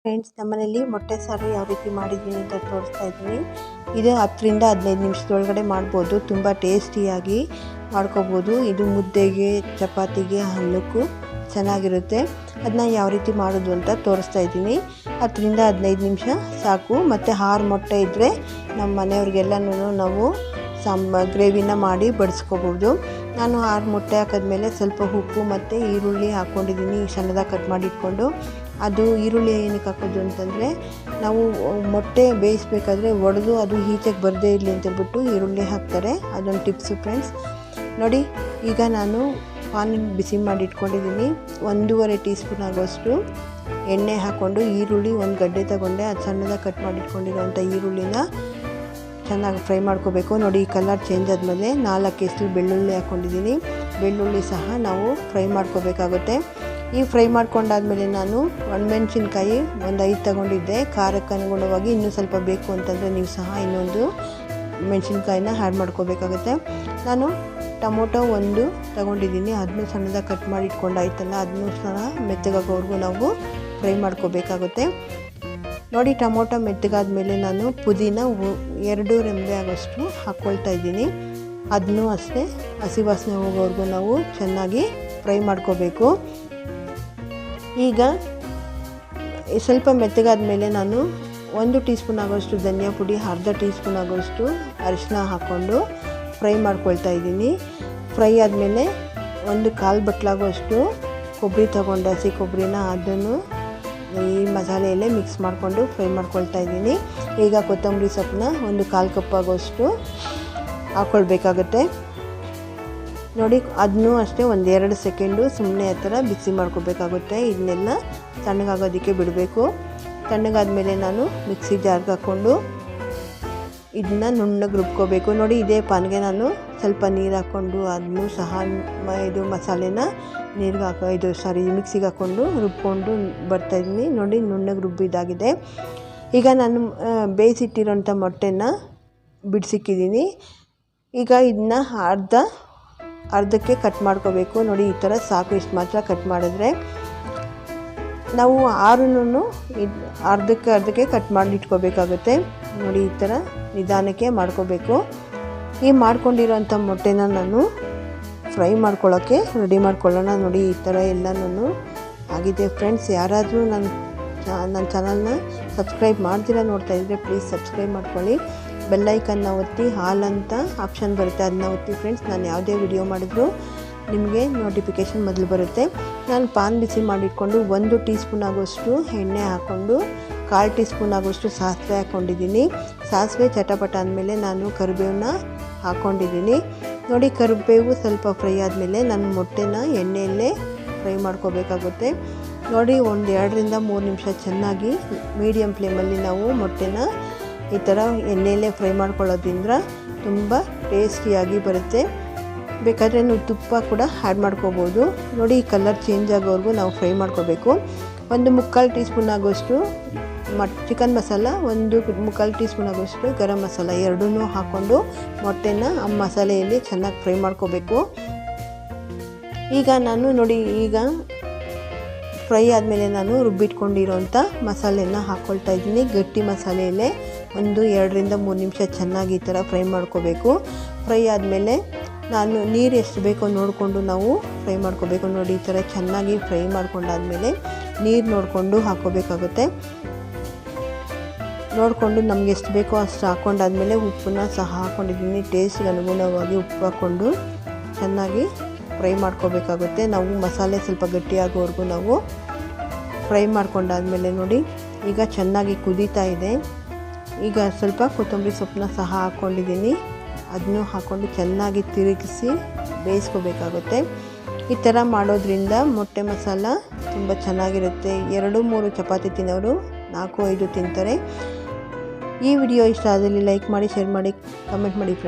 Friends, ನಮ್ಮನೇಲಿ ಮೊಟ್ಟೆ ಸಾರು ಯಾವ ರೀತಿ ಮಾಡಿದ್ದೀನಿ ಅಂತ ತೋರಿಸ್ತಾ ಇದ್ದೀನಿ. ಇದು 10 ರಿಂದ 15 ನಿಮಿಷದೊಳಗಡೆ ಮಾಡ್ಬೋದು. ತುಂಬ ಟೇಸ್ಟಿಯಾಗಿ ಮಾಡ್ಕೋಬೋದು. ಇದು ಮುದ್ದೆಗೆ, ಚಪಾತಿಗೆ, ಅನ್ನಕ್ಕೂ ಚೆನ್ನಾಗಿರುತ್ತೆ. ಅದನ್ನ ಯಾವ ರೀತಿ ಮಾಡೋದು ಅಂತ ತೋರಿಸ್ತಾ ಇದ್ದೀನಿ. 10 ರಿಂದ 15 ನಿಮಿಷ ಸಾಕು. ಮತ್ತು 6 ಮೊಟ್ಟೆ ಇದ್ದರೆ ನಮ್ಮ ಮನೆಯವ್ರಿಗೆಲ್ಲನೂ ನಾವು ಗ್ರೇವಿನ ಮಾಡಿ ಬಡಿಸ್ಕೋಬೋದು. ನಾನು 6 ಮೊಟ್ಟೆ ಹಾಕಿದ್ಮೇಲೆ ಸ್ವಲ್ಪ ಉಪ್ಪು ಮತ್ತು ಈರುಳ್ಳಿ ಹಾಕ್ಕೊಂಡಿದ್ದೀನಿ. ಸಣ್ಣದಾಗಿ ಕಟ್ ಮಾಡಿ ಇಟ್ಕೊಂಡು, ಅದು ಈರುಳ್ಳಿ ಏನಕ್ಕೆ ಹಾಕೋದು ಅಂತಂದರೆ, ನಾವು ಮೊಟ್ಟೆ ಬೇಯಿಸ್ಬೇಕಾದ್ರೆ ಒಡೆದು ಅದು ಈಚೆಗೆ ಬರದೇ ಇರಲಿ ಅಂತೇಳ್ಬಿಟ್ಟು ಈರುಳ್ಳಿ ಹಾಕ್ತಾರೆ. ಅದೊಂದು ಟಿಪ್ಸು ಫ್ರೆಂಡ್ಸ್. ನೋಡಿ, ಈಗ ನಾನು ಪಾನ್ ಬಿಸಿ ಮಾಡಿ ಇಟ್ಕೊಂಡಿದ್ದೀನಿ. 1.5 ಟೀ ಸ್ಪೂನ್ ಆಗೋಷ್ಟು ಎಣ್ಣೆ ಹಾಕ್ಕೊಂಡು ಈರುಳ್ಳಿ ಒಂದು ಗಡ್ಡೆ ತಗೊಂಡೆ. ಅದು ಸಣ್ಣದಾಗಿ ಕಟ್ ಮಾಡಿ ಇಟ್ಕೊಂಡಿರೋಂಥ ಈರುಳ್ಳಿನ ಚೆನ್ನಾಗಿ ಫ್ರೈ ಮಾಡ್ಕೋಬೇಕು. ನೋಡಿ, ಈ ಕಲರ್ ಚೇಂಜ್ ಆದಮೇಲೆ 4 ಎಸಳು ಬೆಳ್ಳುಳ್ಳಿ ಹಾಕ್ಕೊಂಡಿದ್ದೀನಿ. ಬೆಳ್ಳುಳ್ಳಿ ಸಹ ನಾವು ಫ್ರೈ ಮಾಡ್ಕೋಬೇಕಾಗುತ್ತೆ. ಈ ಫ್ರೈ ಮಾಡ್ಕೊಂಡಾದ್ಮೇಲೆ ನಾನು ಒಣಮೆಣಸಿನ್ಕಾಯಿ ಒಂದು 5 ತಗೊಂಡಿದ್ದೆ. ಖಾರಕ್ಕೆ ಅನುಗುಣವಾಗಿ ಇನ್ನೂ ಸ್ವಲ್ಪ ಬೇಕು ಅಂತಂದರೆ ನೀವು ಸಹ ಇನ್ನೊಂದು ಮೆಣಸಿನ್ಕಾಯಿನ ಆ್ಯಡ್ ಮಾಡ್ಕೋಬೇಕಾಗುತ್ತೆ. ನಾನು ಟೊಮೊಟೊ 1 ತಗೊಂಡಿದ್ದೀನಿ. ಅದನ್ನು ಸಣ್ಣದಾಗಿ ಕಟ್ ಮಾಡಿ ಇಟ್ಕೊಂಡಾಯ್ತಲ್ಲ, ಅದನ್ನು ಸಹ ಮೆತ್ತಗಾಗೋವರೆಗೂ ನಾವು ಫ್ರೈ ಮಾಡ್ಕೋಬೇಕಾಗುತ್ತೆ. ನೋಡಿ, ಟೊಮೊಟೊ ಮೆತ್ತಗಾದ್ಮೇಲೆ ನಾನು ಪುದೀನ 2 ರೆಂಬೆ ಆಗೋಷ್ಟು ಹಾಕ್ಕೊಳ್ತಾ ಇದ್ದೀನಿ. ಅದನ್ನೂ ಅಷ್ಟೇ ಹಸಿ ವಾಸನೆ ಹೋಗೋವರೆಗೂ ನಾವು ಚೆನ್ನಾಗಿ ಫ್ರೈ ಮಾಡ್ಕೋಬೇಕು. ಈಗ ಸ್ವಲ್ಪ ಮೆತ್ತಗಾದ್ಮೇಲೆ ನಾನು 1 ಟೀ ಸ್ಪೂನ್ ಆಗೋಷ್ಟು ಧನಿಯಾ ಪುಡಿ, ಅರ್ಧ ಟೀ ಸ್ಪೂನ್ ಆಗೋಷ್ಟು ಅರಿಶಿನ ಹಾಕ್ಕೊಂಡು ಫ್ರೈ ಮಾಡ್ಕೊಳ್ತಾ ಇದ್ದೀನಿ. ಫ್ರೈ ಆದಮೇಲೆ 1/4 ಬಟ್ಲಾಗೋಷ್ಟು ಕೊಬ್ಬರಿ ತೊಗೊಂಡು, ಹಸಿ ಕೊಬ್ಬರಿನ ಅದನ್ನು ಈ ಮಸಾಲೆಯಲ್ಲೇ ಮಿಕ್ಸ್ ಮಾಡಿಕೊಂಡು ಫ್ರೈ ಮಾಡ್ಕೊಳ್ತಾ ಇದ್ದೀನಿ. ಈಗ ಕೊತ್ತಂಬರಿ ಸೊಪ್ಪನ್ನ 1/4 ಕಪ್ ಆಗೋಷ್ಟು ಹಾಕ್ಕೊಳ್ಬೇಕಾಗತ್ತೆ. ನೋಡಿ, ಅದನ್ನೂ ಅಷ್ಟೇ 1-2 ಸೆಕೆಂಡು ಸುಮ್ಮನೆ ಆ ಥರ ಬಿಸಿ ಮಾಡ್ಕೋಬೇಕಾಗುತ್ತೆ. ಇದನ್ನೆಲ್ಲ ತಣ್ಣಗಾಗೋದಕ್ಕೆ ಬಿಡಬೇಕು. ತಣ್ಣಗಾದ್ಮೇಲೆ ನಾನು ಮಿಕ್ಸಿ ಜಾರ್ಗೆ ಹಾಕ್ಕೊಂಡು ಇದನ್ನ ನುಣ್ಣಗೆ ರುಬ್ಕೋಬೇಕು. ನೋಡಿ, ಇದೇ ಪಾನ್ಗೆ ನಾನು ಸ್ವಲ್ಪ ನೀರು ಹಾಕ್ಕೊಂಡು ಅದನ್ನು ಸಹ ಇದು ಮಸಾಲೆನ ಮಿಕ್ಸಿಗೆ ಹಾಕ್ಕೊಂಡು ರುಬ್ಕೊಂಡು ಬರ್ತಾಯಿದ್ದೀನಿ. ನೋಡಿ, ನುಣ್ಣಗೆ ರುಬ್ಬಿದ್ದಾಗಿದೆ. ಈಗ ನಾನು ಬೇಯಿಸಿಟ್ಟಿರೋಂಥ ಮೊಟ್ಟೆನ ಬಿಡಿಸಿಕ್ಕಿದ್ದೀನಿ. ಈಗ ಇದನ್ನ ಅರ್ಧಕ್ಕೆ ಕಟ್ ಮಾಡ್ಕೋಬೇಕು. ನೋಡಿ, ಈ ಥರ ಸಾಕು. ಇಷ್ಟು ಮಾತ್ರ ಕಟ್ ಮಾಡಿದ್ರೆ ನಾವು 6 ಅರ್ಧಕ್ಕೆ ಕಟ್ ಮಾಡಿ ಇಟ್ಕೋಬೇಕಾಗುತ್ತೆ. ನೋಡಿ, ಈ ಥರ ನಿಧಾನಕ್ಕೆ ಮಾಡ್ಕೋಬೇಕು. ಈ ಮಾಡ್ಕೊಂಡಿರೋಂಥ ಮೊಟ್ಟೆನ ನಾನು ಫ್ರೈ ಮಾಡ್ಕೊಳ್ಳೋಕ್ಕೆ ರೆಡಿ ಮಾಡ್ಕೊಳ್ಳೋಣ. ನೋಡಿ, ಈ ಥರ ಎಲ್ಲನೂ ಆಗಿದೆ ಫ್ರೆಂಡ್ಸ್. ಯಾರಾದರೂ ನನ್ನ ಚಾನಲ್ನ ಸಬ್ಸ್ಕ್ರೈಬ್ ಮಾಡ್ತೀರಾ ನೋಡ್ತಾ ಇದ್ದರೆ ಪ್ಲೀಸ್ ಸಬ್ಸ್ಕ್ರೈಬ್ ಮಾಡ್ಕೊಳ್ಳಿ. ಬೆಲ್ಲೈಕನ್ನ ಒತ್ತಿ, ಹಾಲ್ ಅಂತ ಆಪ್ಷನ್ ಬರುತ್ತೆ, ಅದನ್ನ ಒತ್ತಿ ಫ್ರೆಂಡ್ಸ್. ನಾನು ಯಾವುದೇ ವಿಡಿಯೋ ಮಾಡಿದ್ರು ನಿಮಗೆ ನೋಟಿಫಿಕೇಷನ್ ಮೊದಲು ಬರುತ್ತೆ. ನಾನು ಪಾನ್ ಬಿಸಿ ಮಾಡಿಟ್ಕೊಂಡು 1 ಟೀ ಸ್ಪೂನ್ ಆಗೋಷ್ಟು ಎಣ್ಣೆ ಹಾಕ್ಕೊಂಡು 1/4 ಟೀ ಸ್ಪೂನ್ ಆಗೋಷ್ಟು ಸಾಸಿವೆ ಹಾಕ್ಕೊಂಡಿದ್ದೀನಿ. ಸಾಸಿವೆ ಚಟಪಟ ಅಂದಮೇಲೆ ನಾನು ಕರಿಬೇವನ್ನ ಹಾಕ್ಕೊಂಡಿದ್ದೀನಿ. ನೋಡಿ, ಕರಿಬೇವು ಸ್ವಲ್ಪ ಫ್ರೈ ಆದಮೇಲೆ ನಾನು ಮೊಟ್ಟೆನ ಎಣ್ಣೆಯಲ್ಲೇ ಫ್ರೈ ಮಾಡ್ಕೋಬೇಕಾಗುತ್ತೆ. ನೋಡಿ, 1-2 ರಿಂದ 3 ನಿಮಿಷ ಚೆನ್ನಾಗಿ ಮೀಡಿಯಮ್ ಫ್ಲೇಮಲ್ಲಿ ನಾವು ಮೊಟ್ಟೆನ ಈ ಥರ ಎಣ್ಣೆಯಲ್ಲೇ ಫ್ರೈ ಮಾಡ್ಕೊಳ್ಳೋದ್ರಿಂದ ತುಂಬ ಟೇಸ್ಟಿಯಾಗಿ ಬರುತ್ತೆ. ಬೇಕಾದರೆ ನೀವು ತುಪ್ಪ ಕೂಡ ಆ್ಯಡ್ ಮಾಡ್ಕೋಬೋದು. ನೋಡಿ, ಈ ಕಲರ್ ಚೇಂಜ್ ಆಗೋವರೆಗೂ ನಾವು ಫ್ರೈ ಮಾಡ್ಕೋಬೇಕು. 1/4 ಟೀ ಸ್ಪೂನ್ ಆಗೋಷ್ಟು ಚಿಕನ್ ಮಸಾಲ, 1/4 ಟೀ ಸ್ಪೂನ್ ಆಗೋಷ್ಟು ಗರಂ ಮಸಾಲ ಎರಡನ್ನೂ ಹಾಕ್ಕೊಂಡು ಮೊಟ್ಟೆನ ಆ ಮಸಾಲೆಯಲ್ಲಿ ಚೆನ್ನಾಗಿ ಫ್ರೈ ಮಾಡ್ಕೋಬೇಕು. ಈಗ ನಾನು ನೋಡಿ, ಈಗ ಫ್ರೈ ಆದಮೇಲೆ ನಾನು ರುಬ್ಬಿಟ್ಕೊಂಡಿರೋಂಥ ಮಸಾಲೆನ ಹಾಕ್ಕೊಳ್ತಾ ಇದ್ದೀನಿ. ಗಟ್ಟಿ ಮಸಾಲೆಯಲ್ಲೇ 1-2 ರಿಂದ 3 ನಿಮಿಷ ಚೆನ್ನಾಗಿ ಈ ಥರ ಫ್ರೈ ಮಾಡ್ಕೋಬೇಕು. ಫ್ರೈ ಆದಮೇಲೆ ನಾನು ನೀರು ಎಷ್ಟು ಬೇಕೋ ನೋಡಿಕೊಂಡು ನಾವು ಫ್ರೈ ಮಾಡ್ಕೋಬೇಕು. ನೋಡಿ, ಈ ಥರ ಚೆನ್ನಾಗಿ ಫ್ರೈ ಮಾಡ್ಕೊಂಡಾದ್ಮೇಲೆ ನೀರು ನೋಡಿಕೊಂಡು ಹಾಕ್ಕೋಬೇಕಾಗುತ್ತೆ. ನೋಡಿಕೊಂಡು ನಮ್ಗೆ ಎಷ್ಟು ಬೇಕೋ ಅಷ್ಟು ಹಾಕ್ಕೊಂಡಾದ್ಮೇಲೆ ಉಪ್ಪನ್ನ ಸಹ ಹಾಕ್ಕೊಂಡಿದ್ದೀನಿ. ಟೇಸ್ಟ್ಗೆ ಅನುಗುಣವಾಗಿ ಉಪ್ಪು ಹಾಕ್ಕೊಂಡು ಚೆನ್ನಾಗಿ ಫ್ರೈ ಮಾಡ್ಕೋಬೇಕಾಗುತ್ತೆ. ನಾವು ಮಸಾಲೆ ಸ್ವಲ್ಪ ಗಟ್ಟಿಯಾಗೋವರೆಗೂ ನಾವು ಫ್ರೈ ಮಾಡ್ಕೊಂಡಾದ್ಮೇಲೆ ನೋಡಿ, ಈಗ ಚೆನ್ನಾಗಿ ಕುದೀತಾ ಇದೆ. ಈಗ ಸ್ವಲ್ಪ ಕೊತ್ತಂಬರಿ ಸೊಪ್ಪನ್ನ ಸಹ ಹಾಕ್ಕೊಂಡಿದ್ದೀನಿ. ಅದನ್ನು ಹಾಕ್ಕೊಂಡು ಚೆನ್ನಾಗಿ ತಿರುಗಿಸಿ ಬೇಯಿಸ್ಕೋಬೇಕಾಗುತ್ತೆ. ಈ ಥರ ಮಾಡೋದ್ರಿಂದ ಮೊಟ್ಟೆ ಮಸಾಲ ತುಂಬ ಚೆನ್ನಾಗಿರುತ್ತೆ. 2-3 ಚಪಾತಿ ತಿನ್ನೋರು 4-5 ತಿಂತಾರೆ. ಈ ವಿಡಿಯೋ ಇಷ್ಟ ಆದಲ್ಲಿ ಲೈಕ್ ಮಾಡಿ, ಶೇರ್ ಮಾಡಿ, ಕಮೆಂಟ್ ಮಾಡಿ ಫ್ರೆಂಡ್ಸ್.